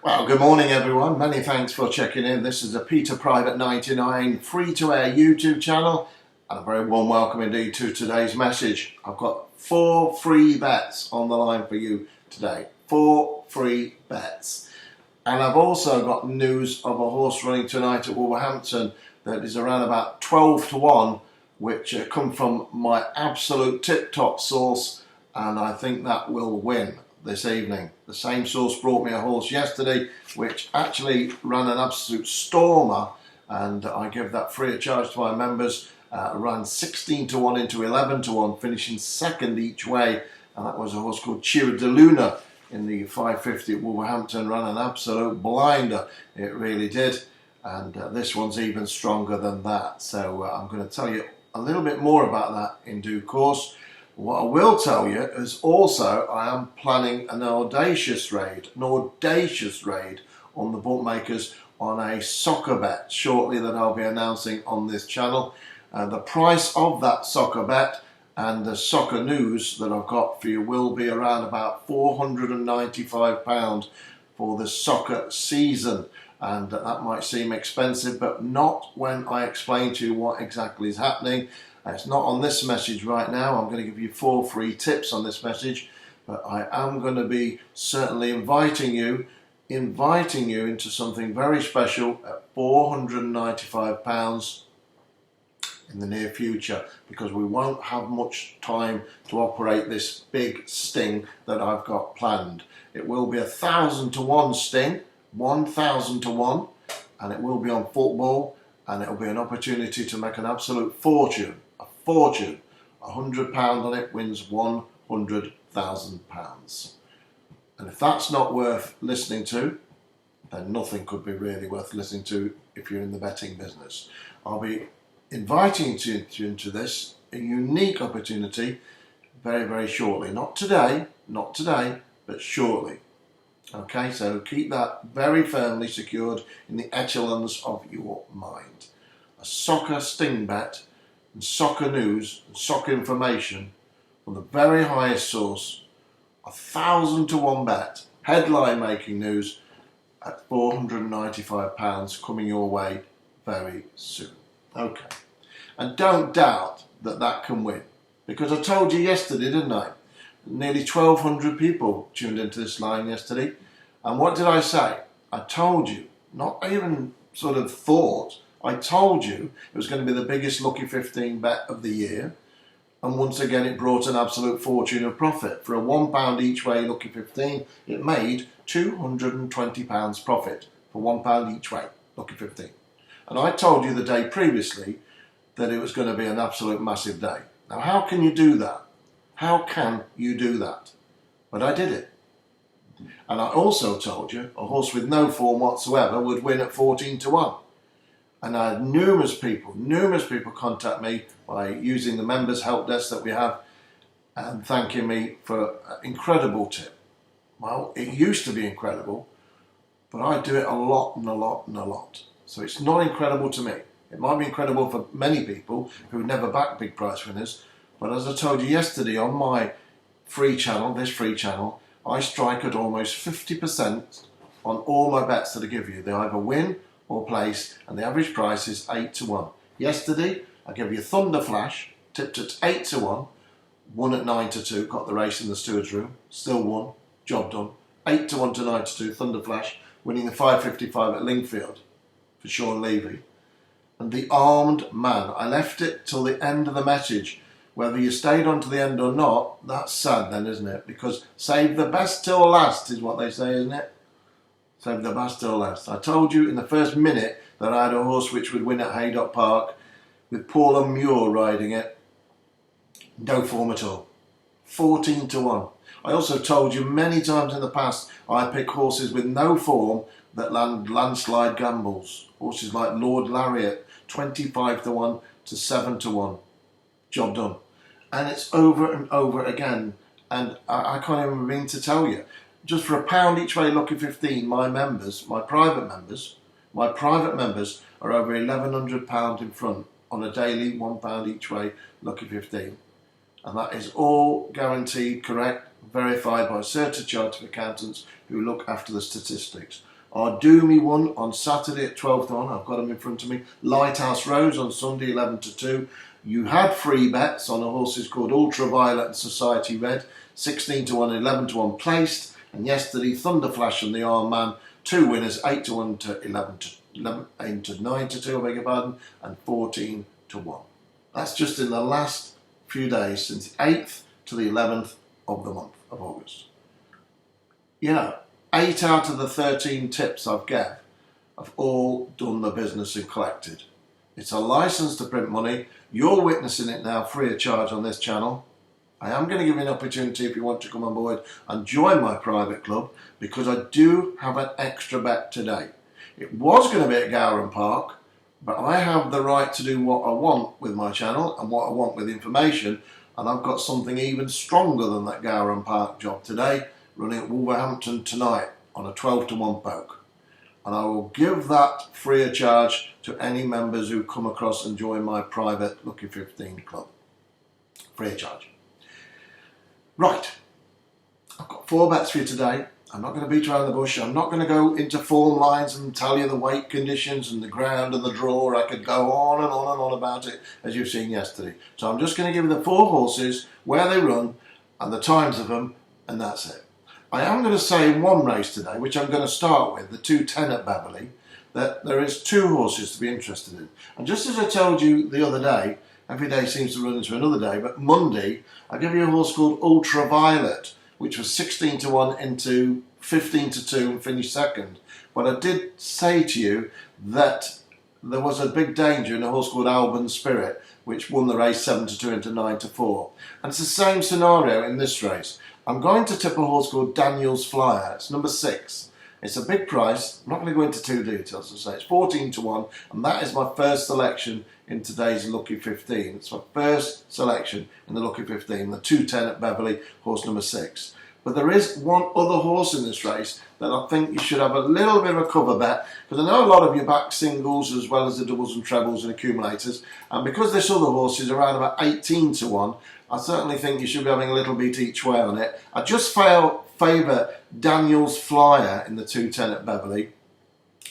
Well, good morning everyone. Many thanks for checking in. This is a Peter Private 99 free-to-air YouTube channel, and a very warm welcome indeed to today's message. I've got 4 free bets on the line for you today. 4 free bets. And I've also got news of a horse running tonight at Wolverhampton that is around about 12 to 1, which come from my absolute tip-top source, and I think that will win this evening. The same source brought me a horse yesterday which actually ran an absolute stormer, and I give that free of charge to my members. Ran 16 to 1 into 11 to 1, finishing second each way, and that was a horse called Chira de Luna in the 550 at Wolverhampton. Ran an absolute blinder, it really did, and this one's even stronger than that. So I'm going to tell you a little bit more about that in due course. What I will tell you is also I am planning an audacious raid on the bookmakers on a soccer bet shortly that I'll be announcing on this channel. The price of that soccer bet and the soccer news that I've got for you will be around about £495 for the soccer season. And that might seem expensive, but not when I explain to you what exactly is happening. It's not on this message right now. I'm going to give you 4 free tips on this message, but I am going to be certainly inviting you into something very special at £495 in the near future, because we won't have much time to operate this big sting that I've got planned. It will be 1,000 to 1 sting, 1,000 to 1, and it will be on football, and it will be an opportunity to make an absolute fortune. £100 on it wins £100,000. And if that's not worth listening to, then nothing could be really worth listening to if you're in the betting business. I'll be inviting you into this, a unique opportunity, very, very shortly. Not today, but shortly. Okay, so keep that very firmly secured in the echelons of your mind. A soccer sting bet and soccer news and soccer information from the very highest source, 1,000 to 1 bet, headline making news at £495 coming your way very soon. Okay, and don't doubt that that can win, because I told you yesterday, didn't I? Nearly 1,200 people tuned into this line yesterday, and what did I say? I told you, not even sort of thought, I told you it was going to be the biggest Lucky 15 bet of the year, and once again it brought an absolute fortune of profit. For a £1 each way Lucky 15, it made £220 profit for £1 each way Lucky 15. And I told you the day previously that it was going to be an absolute massive day. Now how can you do that? How can you do that? But I did it. And I also told you a horse with no form whatsoever would win at 14 to 1. And I had numerous people contact me by using the members help desk that we have and thanking me for an incredible tip. Well, it used to be incredible, but I do it a lot and a lot and a lot. So it's not incredible to me. It might be incredible for many people who never back big price winners, but as I told you yesterday on my free channel, this free channel, I strike at almost 50% on all my bets that I give you. They either win or place, and the average price is 8 to 1. Yesterday, I gave you Thunder Flash, tipped at 8 to 1, won at 9 to 2, got the race in the steward's room, still won, job done. 8 to 1 to 9 to 2, Thunder Flash, winning the 555 at Lingfield for Sean Levy. And the Armed Man, I left it till the end of the message. Whether you stayed on to the end or not, that's sad then, isn't it? Because save the best till last is what they say, isn't it? Save the best till last. I told you in the first minute that I had a horse which would win at Haydock Park with Paula Muir riding it. No form at all. 14 to 1. I also told you many times in the past I pick horses with no form that land landslide gambles. Horses like Lord Lariat, 25 to 1 to 7 to 1. Job done. And it's over and over again. And I can't even begin to tell you. Just for £1 each way Lucky 15, my private members are over £1,100 in front on a daily £1 each way Lucky 15. And that is all guaranteed correct, verified by certified chartered accountants who look after the statistics. Our Do Me one on Saturday at 12 to 1. I've got them in front of me. Lighthouse Rose on Sunday 11 to 2. You had free bets on the horses called Ultraviolet and Society Red, 16 to 1, 11 to 1 placed. And yesterday, Thunder Flash and the Arm Man, 2 winners, 8 to 1 to 11 to 9 to 2, I beg your pardon, and 14 to 1. That's just in the last few days, since the 8th to the 11th of the month of August. You know, 8 out of the 13 tips I've gave have all done the business and collected. It's a license to print money. You're witnessing it now free of charge on this channel. I am going to give you an opportunity if you want to come on board and join my private club, because I do have an extra bet today. It was going to be at Gowran Park, but I have the right to do what I want with my channel and what I want with information, and I've got something even stronger than that Gowran Park job today, running at Wolverhampton tonight on a 12 to 1 poke. And I will give that free of charge to any members who come across and join my private Lucky 15 club. Free of charge. Right, I've got 4 bets for you today. I'm not going to beat around the bush. I'm not going to go into form lines and tell you the weight conditions and the ground and the draw. I could go on and on and on about it, as you've seen yesterday. So I'm just going to give you the 4 horses, where they run and the times of them, and that's it. I am going to say in one race today, which I'm going to start with, the 210 at Beverley, that there is 2 horses to be interested in. And just as I told you the other day, every day seems to run into another day, but Monday, I gave you a horse called Ultraviolet, which was 16 to 1 into 15 to 2 and finished second. But I did say to you that there was a big danger in a horse called Alban Spirit, which won the race 7 to 2 into 9 to 4. And it's the same scenario in this race. I'm going to tip a horse called Daniel's Flyer. It's number 6. It's a big price. I'm not going to go into too details to say it's 14 to 1, and that is my first selection in today's Lucky 15. It's my first selection in the Lucky 15, the 210 at Beverley, horse number 6. But there is one other horse in this race that I think you should have a little bit of a cover bet, because I know a lot of you back singles as well as the doubles and trebles and accumulators, and because this other horse is around about 18 to 1, I certainly think you should be having a little beat each way on it. I just favour Daniel's Flyer in the 210 at Beverley.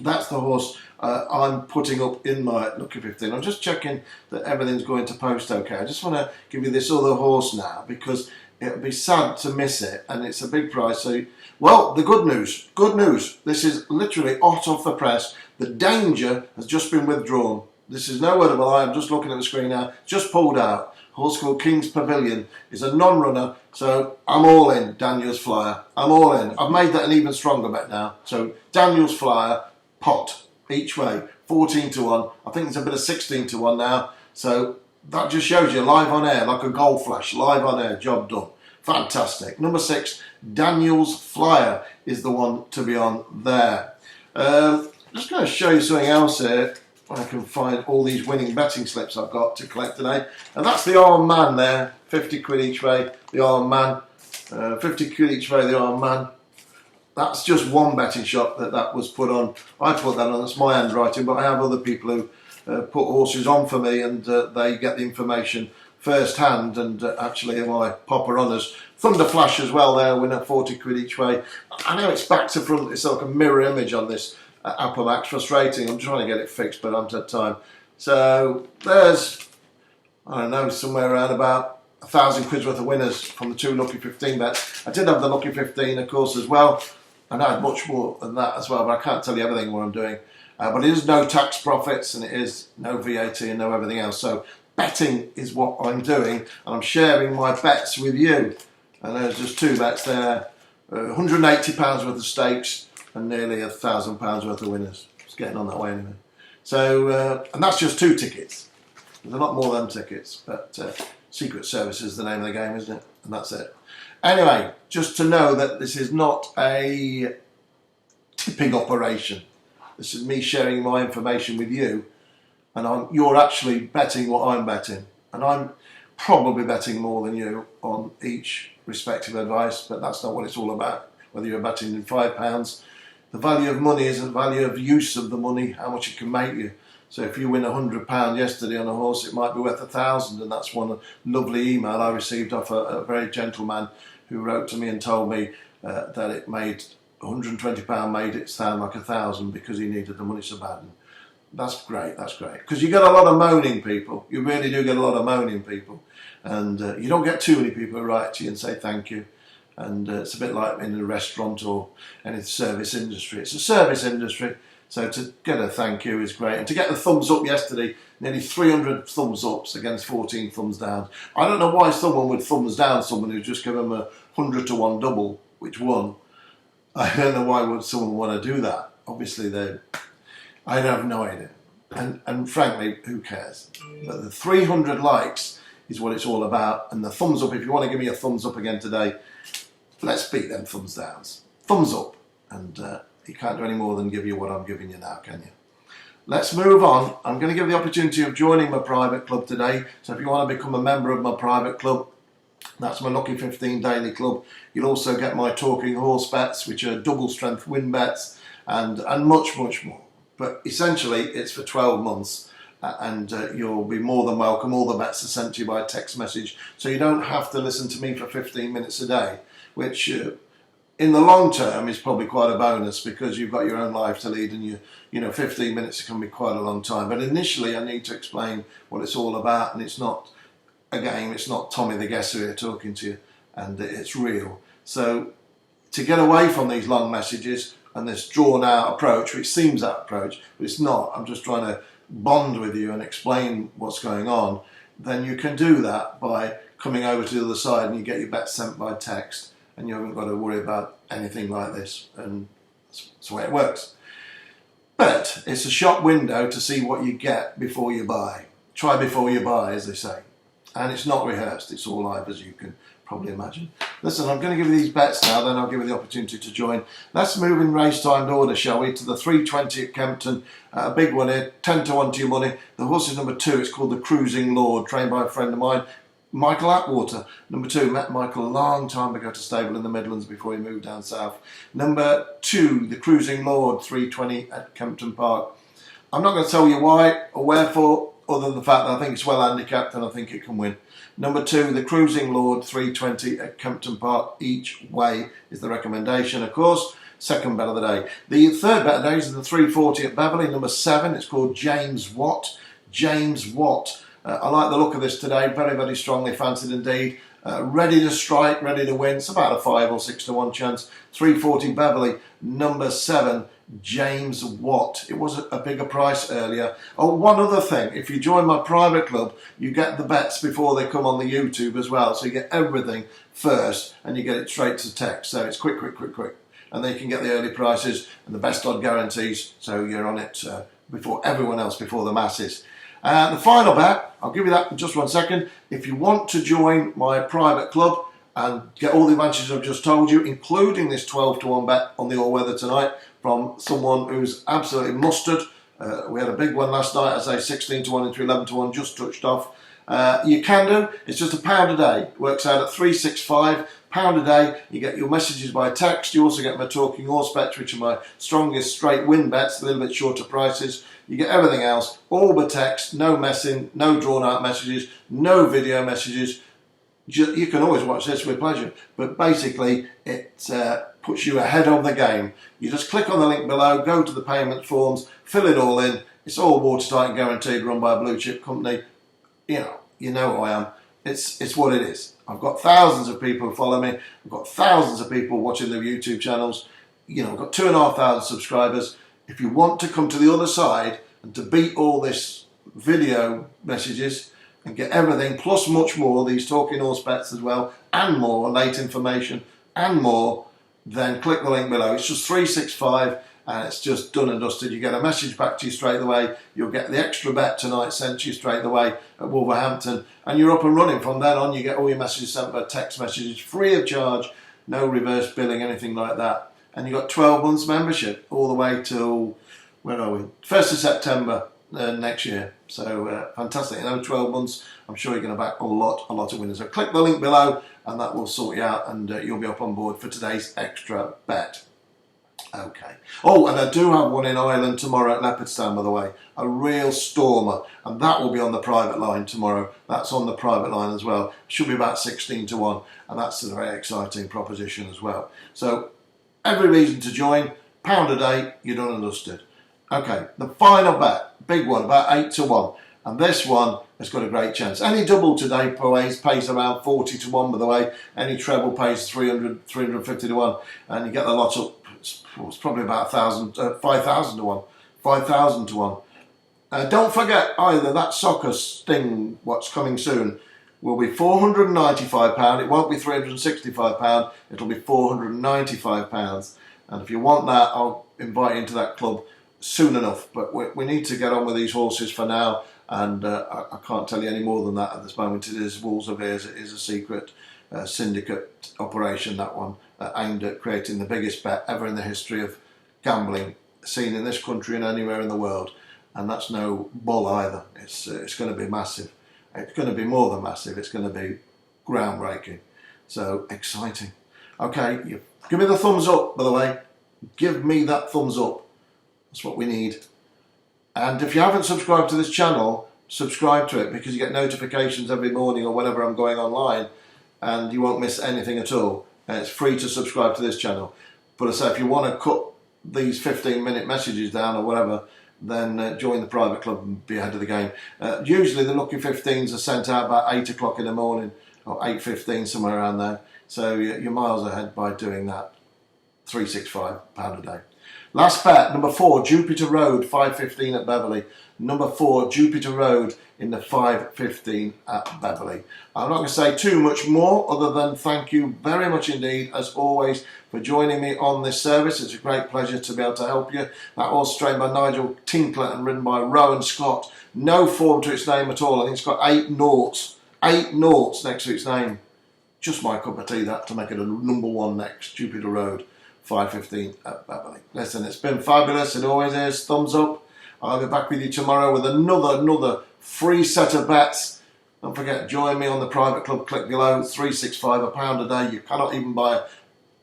That's the horse I'm putting up in my Lucky 15. I'm just checking that everything's going to post okay. I just want to give you this other horse now, because it would be sad to miss it, and it's a big price. So, well, the good news. This is literally hot off the press. The danger has just been withdrawn. This is no word of a lie. I'm just looking at the screen now. Just pulled out. A horse called King's Pavilion is a non-runner, so I'm all in. Daniel's Flyer. I'm all in. I've made that an even stronger bet now. So Daniel's Flyer, pot each way, 14 to 1. I think there's a bit of 16 to 1 now. So that just shows you live on air, like a gold flash, live on air, job done. Fantastic. Number 6, Daniel's Flyer is the one to be on there. Just going to show you something else here. I can find all these winning betting slips I've got to collect today. And that's the Arm Man there, 50 quid each way, the Arm Man. 50 quid each way, the Arm Man. That's just one betting shop that was put on. I put that on, that's my handwriting, but I have other people who put horses on for me, and they get the information first hand, and actually my popper honours. Thunder Flash as well there, winner 40 quid each way. I know it's back to front, it's like a mirror image on this Apple Max, frustrating. I'm trying to get it fixed, but I haven't had time. So there's, I don't know, somewhere around about 1,000 quid's worth of winners from the 2 Lucky 15 bets. I did have the Lucky 15, of course, as well, and I had much more than that as well, but I can't tell you everything what I'm doing. But it is no tax profits, and it is no VAT and no everything else. So betting is what I'm doing, and I'm sharing my bets with you. And there's just 2 bets there, £180 worth of stakes and nearly £1,000 worth of winners. It's getting on that way anyway. So, and that's just 2 tickets. There's a lot more than tickets, but Secret Service is the name of the game, isn't it? And that's it. Anyway, just to know that this is not a tipping operation. This is me sharing my information with you, and you're actually betting what I'm betting. And I'm probably betting more than you on each respective advice, but that's not what it's all about. Whether you're betting in £5, the value of money isn't the value of use of the money, how much it can make you. So if you win £100 yesterday on a horse, it might be worth 1,000, and that's one lovely email I received off a very gentleman who wrote to me and told me that it made £120 made it sound like 1,000 because he needed the money so bad. And that's great, because you get a lot of moaning people. You really do get a lot of moaning people, and you don't get too many people who write to you and say thank you. And it's a bit like in a restaurant or any service industry. It's a service industry, so to get a thank you is great. And to get the thumbs up yesterday, nearly 300 thumbs ups against 14 thumbs down. I don't know why someone would thumbs down someone who's just given them a 100 to 1 double, which won. I don't know why would someone want to do that. Obviously, I have no idea. And frankly, who cares? But the 300 likes is what it's all about. And the thumbs up, if you want to give me a thumbs up again today, let's beat them thumbs downs. Thumbs up. And you can't do any more than give you what I'm giving you now, can you? Let's move on. I'm going to give you the opportunity of joining my private club today. So if you want to become a member of my private club, that's my Lucky 15 Daily Club. You'll also get my Talking Horse bets, which are double strength win bets, and much, much more. But essentially, it's for 12 months, and you'll be more than welcome. All the bets are sent to you by text message, so you don't have to listen to me for 15 minutes a day, which in the long term is probably quite a bonus because you've got your own life to lead, and you know 15 minutes can be quite a long time. But initially, I need to explain what it's all about, and it's not a game. It's not Tommy the Guesser here talking to you, and it's real. So to get away from these long messages and this drawn out approach, which seems that approach, but it's not, I'm just trying to bond with you and explain what's going on, then you can do that by coming over to the other side and you get your bets sent by text and you haven't got to worry about anything like this, and that's the way it works. But it's a shop window to see what you get before you buy. Try before you buy, as they say. And it's not rehearsed, it's all live, as you can probably imagine. Listen, I'm going to give you these bets now, then I'll give you the opportunity to join. Let's move in race-timed order, shall we, to the 3:20 at Kempton. A big one here, 10 to 1 to your money. The horse is number 2, it's called the Cruising Lord, trained by a friend of mine, Michael Atwater. Number 2, met Michael a long time ago to stable in the Midlands before he moved down south. Number 2, the Cruising Lord, 3:20 at Kempton Park. I'm not going to tell you why or wherefore, other than the fact that I think it's well handicapped and I think it can win. Number 2, the Cruising Lord, 3:20 at Kempton Park each way is the recommendation. Of course, second bet of the day. The third bet of the day is the 3:40 at Beverley. Number 7, it's called James Watt. James Watt. I like the look of this today. Very, very strongly fancied indeed. Ready to strike, ready to win. It's about a 5 or 6 to 1 chance. 3:40 Beverley. Number 7, James Watt. It was a bigger price earlier. Oh, one other thing. If you join my private club, you get the bets before they come on the YouTube as well. So you get everything first and you get it straight to text. So it's quick. And then you can get the early prices and the best odd guarantees. So you're on it before everyone else, before the masses. The final bet, I'll give you that in just 1 second. If you want to join my private club and get all the advantages I've just told you, including this 12 to 1 bet on the all-weather tonight from someone who's absolutely mustard. We had a big one last night, as I say, 16 to 1 into 11 to 1, just touched off. You can do, it's just £1 a day. Works out at £365, £1 a day. You get your messages by text. You also get my Talking Horse bets, which are my strongest straight win bets, a little bit shorter prices. You get everything else, all but text, no messing, no drawn out messages, no video messages. You can always watch this with pleasure, but basically it puts you ahead of the game. You just click on the link below, go to the payment forms, fill it all in. It's all watertight and guaranteed, run by a blue chip company. You know who I am. It's what it is. I've got thousands of people who follow me. I've got thousands of people watching their YouTube channels. I've got 2,500 subscribers. If you want to come to the other side and to beat all this video messages and get everything, plus much more, these Talking Horse bets as well, and more, late information, and more, then click the link below. It's just $365 and it's just done and dusted. You get a message back to you straight away. You'll get the extra bet tonight sent to you straight away at Wolverhampton, and you're up and running. From then on, you get all your messages sent by text messages, free of charge, no reverse billing, anything like that. And you've got 12 months membership all the way till, where are we? 1st of September next year. So fantastic. In over 12 months, I'm sure you're going to back a lot of winners. So click the link below and that will sort you out, and you'll be up on board for today's extra bet. Okay. Oh, and I do have one in Ireland tomorrow at Leopardstown, by the way. A real stormer. And that will be on the private line tomorrow. That's on the private line as well. Should be about 16 to 1. And that's a very exciting proposition as well. So Every reason to join. £1 a day, you're done and dusted. Okay, the final bet, big one, about 8 to 1. And this one has got a great chance. Any double today pays around 40 to 1, by the way. Any treble pays 350 to 1. And you get the lot up, it's probably about 5,000 to 1. 5,000 to 1. Don't forget either that soccer sting, what's coming soon, will be £495. It won't be £365. It'll be £495. And if you want that, I'll invite you into that club soon enough. But we need to get on with these horses for now. And I can't tell you any more than that at this moment. It is Wolves of Ears. It is a secret syndicate operation, that one, aimed at creating the biggest bet ever in the history of gambling seen in this country and anywhere in the world. And that's no bull either. It's going to be massive. It's going to be more than massive. It's going to be groundbreaking. So exciting. Okay, give me the thumbs up, by the way. Give me that thumbs up. That's what we need. And if you haven't subscribed to this channel, subscribe to it, because you get notifications every morning or whenever I'm going online, and you won't miss anything at all. And it's free to subscribe to this channel. But I say, if you want to cut these 15-minute messages down or whatever, then join the private club and be ahead of the game. Usually the lucky 15s are sent out about 8 o'clock in the morning, or 8:15, somewhere around there. So you're miles ahead by doing that. £365 a day. Last bet, number 4, Jupiter Road, 5:15 at Beverley. Number 4, Jupiter Road in the 5:15 at Beverley. I'm not going to say too much more other than thank you very much indeed, as always, for joining me on this service. It's a great pleasure to be able to help you. That was trained by Nigel Tinkler and written by Rowan Scott. No form to its name at all. I think it's got 8 noughts. 8 noughts next to its name. Just my cup of tea, that, to make it a number 1 next. Jupiter Road, 5:15 at Beverley. Listen, it's been fabulous. It always is. Thumbs up. I'll be back with you tomorrow with another free set of bets. Don't forget, join me on the private club. Click below. £365, £1 a day. You cannot even buy,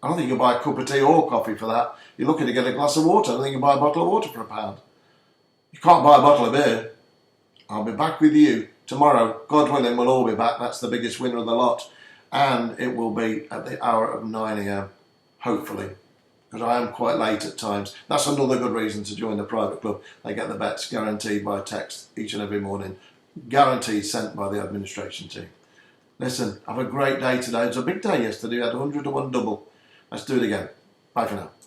I don't think you can buy a cup of tea or coffee for that. You're looking to get a glass of water. I don't think you can buy a bottle of water for £1. You can't buy a bottle of beer. I'll be back with you tomorrow. God willing, we'll all be back. That's the biggest winner of the lot. And it will be at the hour of 9 AM, hopefully, because I am quite late at times. That's another good reason to join the private club. They get the bets guaranteed by text each and every morning. Guaranteed, sent by the administration team. Listen, have a great day today. It was a big day yesterday. We had 100 to 1 double. Let's do it again. Bye for now.